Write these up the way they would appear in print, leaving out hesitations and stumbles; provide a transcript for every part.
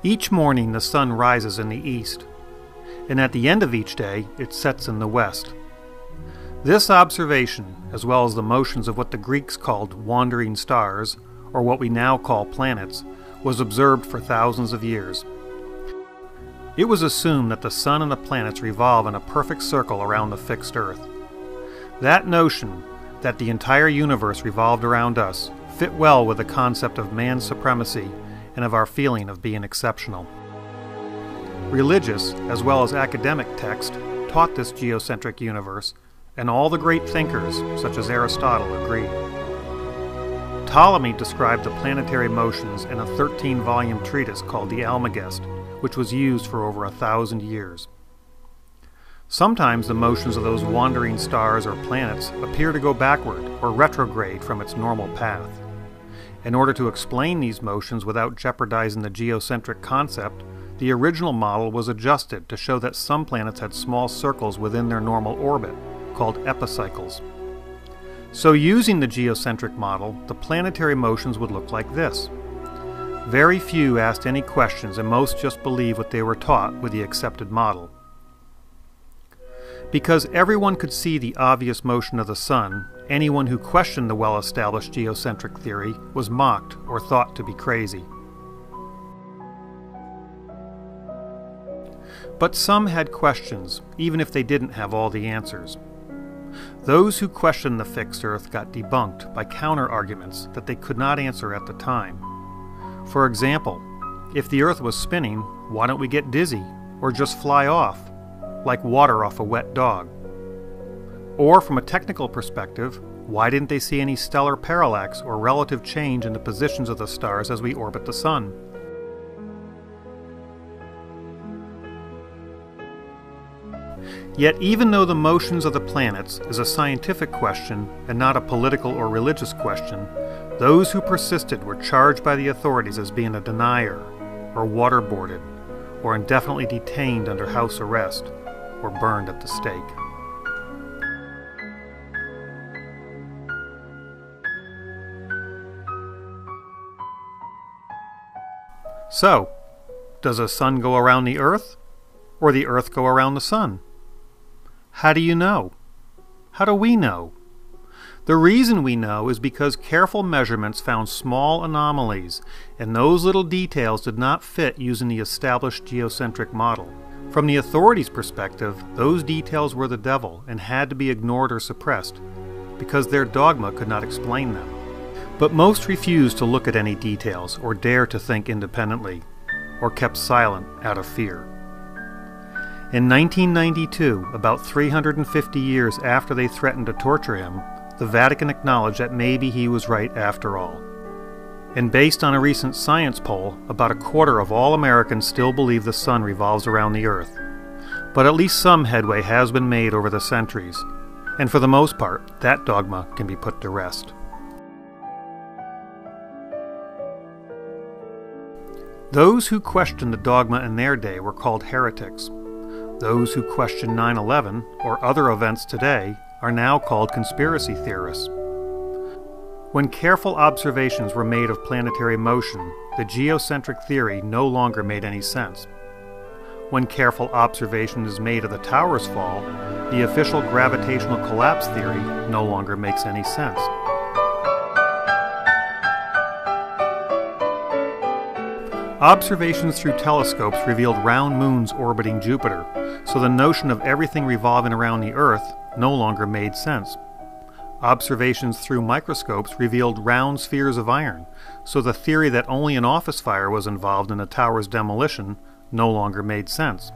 Each morning the sun rises in the east, and at the end of each day it sets in the west. This observation, as well as the motions of what the Greeks called wandering stars, or what we now call planets, was observed for thousands of years. It was assumed that the sun and the planets revolve in a perfect circle around the fixed Earth. That notion, that the entire universe revolved around us, fit well with the concept of man's supremacy and of our feeling of being exceptional. Religious, as well as academic text, taught this geocentric universe, and all the great thinkers, such as Aristotle, agreed. Ptolemy described the planetary motions in a 13-volume treatise called the Almagest, which was used for over 1,000 years. Sometimes the motions of those wandering stars or planets appear to go backward or retrograde from its normal path. In order to explain these motions without jeopardizing the geocentric concept, the original model was adjusted to show that some planets had small circles within their normal orbit, called epicycles. So using the geocentric model, the planetary motions would look like this. Very few asked any questions, and most just believed what they were taught with the accepted model. Because everyone could see the obvious motion of the sun, anyone who questioned the well-established geocentric theory was mocked or thought to be crazy. But some had questions, even if they didn't have all the answers. Those who questioned the fixed Earth got debunked by counter-arguments that they could not answer at the time. For example, if the Earth was spinning, why don't we get dizzy, or just fly off, like water off a wet dog? Or from a technical perspective, why didn't they see any stellar parallax or relative change in the positions of the stars as we orbit the Sun? Yet even though the motions of the planets is a scientific question and not a political or religious question, those who persisted were charged by the authorities as being a denier, or waterboarded, or indefinitely detained under house arrest, or burned at the stake. So, does the sun go around the Earth, or the Earth go around the sun? How do you know? How do we know? The reason we know is because careful measurements found small anomalies, and those little details did not fit using the established geocentric model. From the authorities' perspective, those details were the devil and had to be ignored or suppressed, because their dogma could not explain them. But most refused to look at any details or dare to think independently, or kept silent out of fear. In 1992, about 350 years after they threatened to torture him, the Vatican acknowledged that maybe he was right after all. And based on a recent science poll, about a quarter of all Americans still believe the sun revolves around the Earth. But at least some headway has been made over the centuries, and for the most part, that dogma can be put to rest. Those who questioned the dogma in their day were called heretics. Those who question 9/11 or other events today are now called conspiracy theorists. When careful observations were made of planetary motion, the geocentric theory no longer made any sense. When careful observation is made of the tower's fall, the official gravitational collapse theory no longer makes any sense. Observations through telescopes revealed round moons orbiting Jupiter, so the notion of everything revolving around the Earth no longer made sense. Observations through microscopes revealed round spheres of iron, so the theory that only an office fire was involved in the tower's demolition no longer made sense.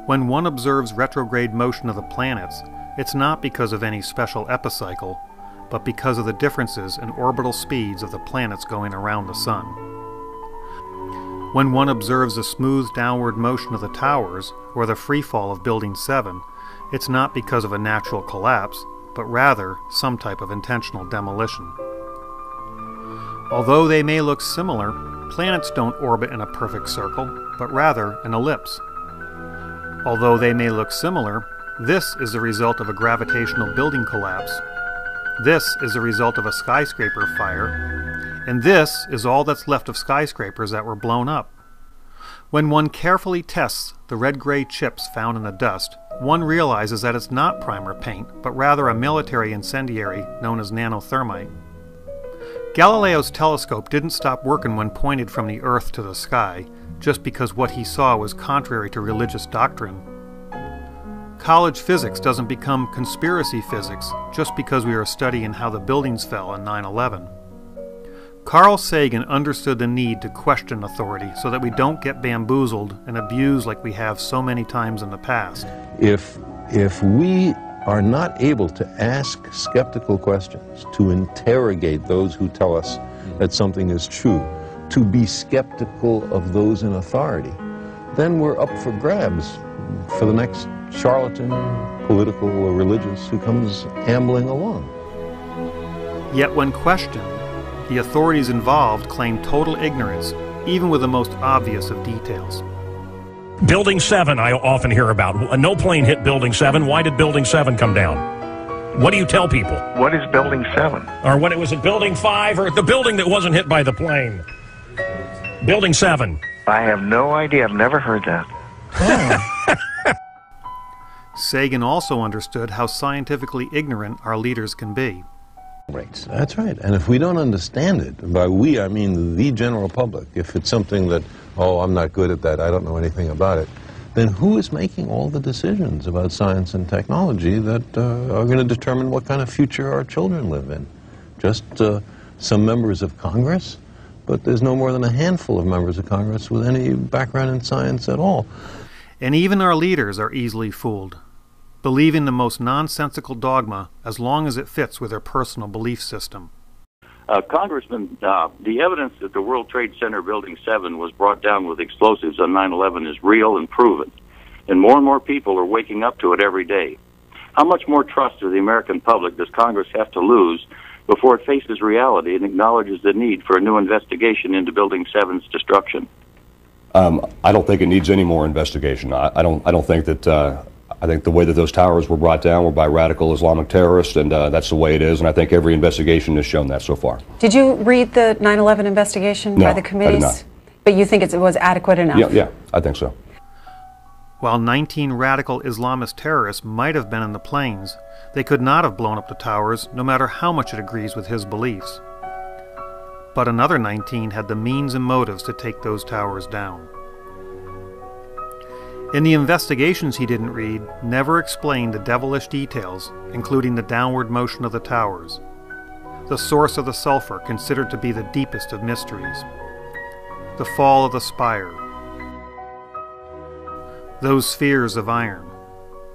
When one observes retrograde motion of the planets, it's not because of any special epicycle, but because of the differences in orbital speeds of the planets going around the Sun. When one observes the smooth downward motion of the towers, or the free fall of Building 7, it's not because of a natural collapse, but rather some type of intentional demolition. Although they may look similar, planets don't orbit in a perfect circle, but rather an ellipse. Although they may look similar, this is the result of a gravitational building collapse. This is the result of a skyscraper fire. And this is all that's left of skyscrapers that were blown up. When one carefully tests the red-gray chips found in the dust, one realizes that it's not primer paint, but rather a military incendiary known as nanothermite. Galileo's telescope didn't stop working when pointed from the Earth to the sky, just because what he saw was contrary to religious doctrine. College physics doesn't become conspiracy physics just because we are studying how the buildings fell in 9/11. Carl Sagan understood the need to question authority so that we don't get bamboozled and abused like we have so many times in the past. If we are not able to ask skeptical questions, to interrogate those who tell us that something is true, to be skeptical of those in authority, then we're up for grabs for the next charlatan, political or religious, who comes ambling along. Yet when questioned, the authorities involved claim total ignorance, even with the most obvious of details. Building 7 I often hear about. No plane hit Building 7. Why did Building 7 come down? What do you tell people? What is Building 7? Or when it was at Building 5 or the building that wasn't hit by the plane? Building 7. I have no idea. I've never heard that. Sagan also understood how scientifically ignorant our leaders can be. That's right. And if we don't understand it, and by we I mean the general public, if it's something that, oh, I'm not good at that, I don't know anything about it, then who is making all the decisions about science and technology that are going to determine what kind of future our children live in? Just some members of Congress? But there's no more than a handful of members of Congress with any background in science at all. And even our leaders are easily fooled, believing the most nonsensical dogma as long as it fits with their personal belief system. Congressman, the evidence that the World Trade Center Building 7 was brought down with explosives on 9/11 is real and proven, and more people are waking up to it every day. How much more trust of the American public does Congress have to lose before it faces reality and acknowledges the need for a new investigation into Building 7's destruction? I don't think it needs any more investigation. I don't think that. I think the way that those towers were brought down were by radical Islamic terrorists, and that's the way it is, and I think every investigation has shown that so far. Did you read the 9/11 investigation by the committees? No, I did not. But you think it was adequate enough? Yeah, I think so. While 19 radical Islamist terrorists might have been in the planes, they could not have blown up the towers, no matter how much it agrees with his beliefs. But another 19 had the means and motives to take those towers down. In the investigations he didn't read, never explained the devilish details, including the downward motion of the towers, the source of the sulfur considered to be the deepest of mysteries, the fall of the spire, those spheres of iron,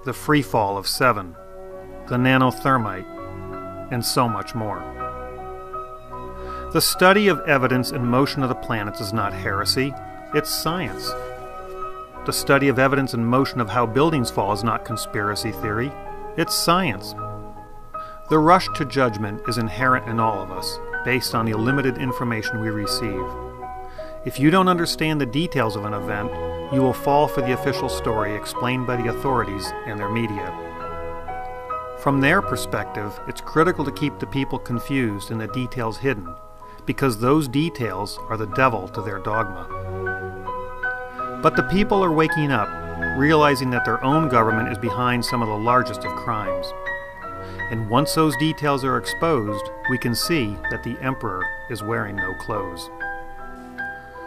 the free fall of 7, the nanothermite, and so much more. The study of evidence and motion of the planets is not heresy, it's science. The study of evidence and motion of how buildings fall is not conspiracy theory, it's science. The rush to judgment is inherent in all of us, based on the limited information we receive. If you don't understand the details of an event, you will fall for the official story explained by the authorities and their media. From their perspective, it's critical to keep the people confused and the details hidden, because those details are the devil to their dogma. But the people are waking up, realizing that their own government is behind some of the largest of crimes. And once those details are exposed, we can see that the emperor is wearing no clothes.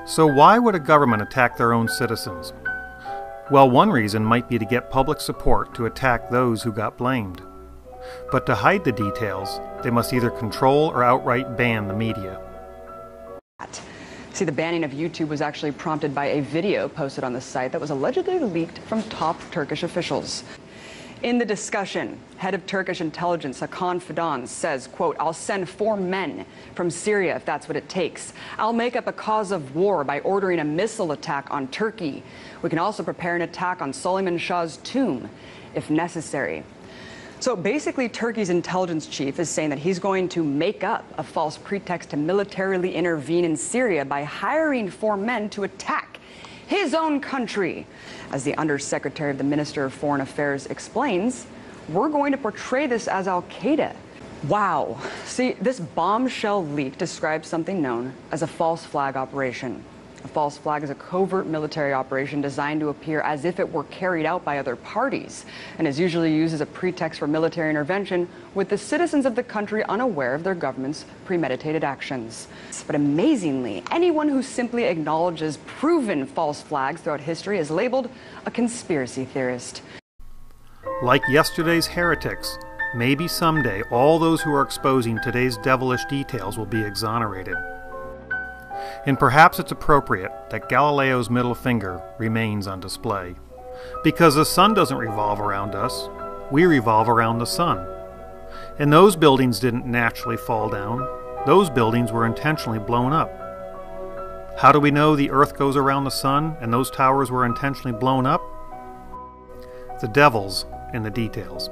So why would a government attack their own citizens? Well, one reason might be to get public support to attack those who got blamed. But to hide the details, they must either control or outright ban the media. See, the banning of YouTube was actually prompted by a video posted on the site that was allegedly leaked from top Turkish officials. In the discussion, head of Turkish intelligence Hakan Fidan says, quote, "I'll send 4 men from Syria if that's what it takes. I'll make up a cause of war by ordering a missile attack on Turkey. We can also prepare an attack on Suleiman Shah's tomb if necessary." So basically, Turkey's intelligence chief is saying that he's going to make up a false pretext to militarily intervene in Syria by hiring 4 men to attack his own country. As the Undersecretary of the Minister of Foreign Affairs explains, we're going to portray this as Al-Qaeda. Wow. See, this bombshell leak describes something known as a false flag operation. A false flag is a covert military operation designed to appear as if it were carried out by other parties and is usually used as a pretext for military intervention with the citizens of the country unaware of their government's premeditated actions. But amazingly, anyone who simply acknowledges proven false flags throughout history is labeled a conspiracy theorist. Like yesterday's heretics, maybe someday all those who are exposing today's devilish details will be exonerated. And perhaps it's appropriate that Galileo's middle finger remains on display. Because the sun doesn't revolve around us, we revolve around the sun. And those buildings didn't naturally fall down. Those buildings were intentionally blown up. How do we know the earth goes around the sun and those towers were intentionally blown up? The devil's in the details.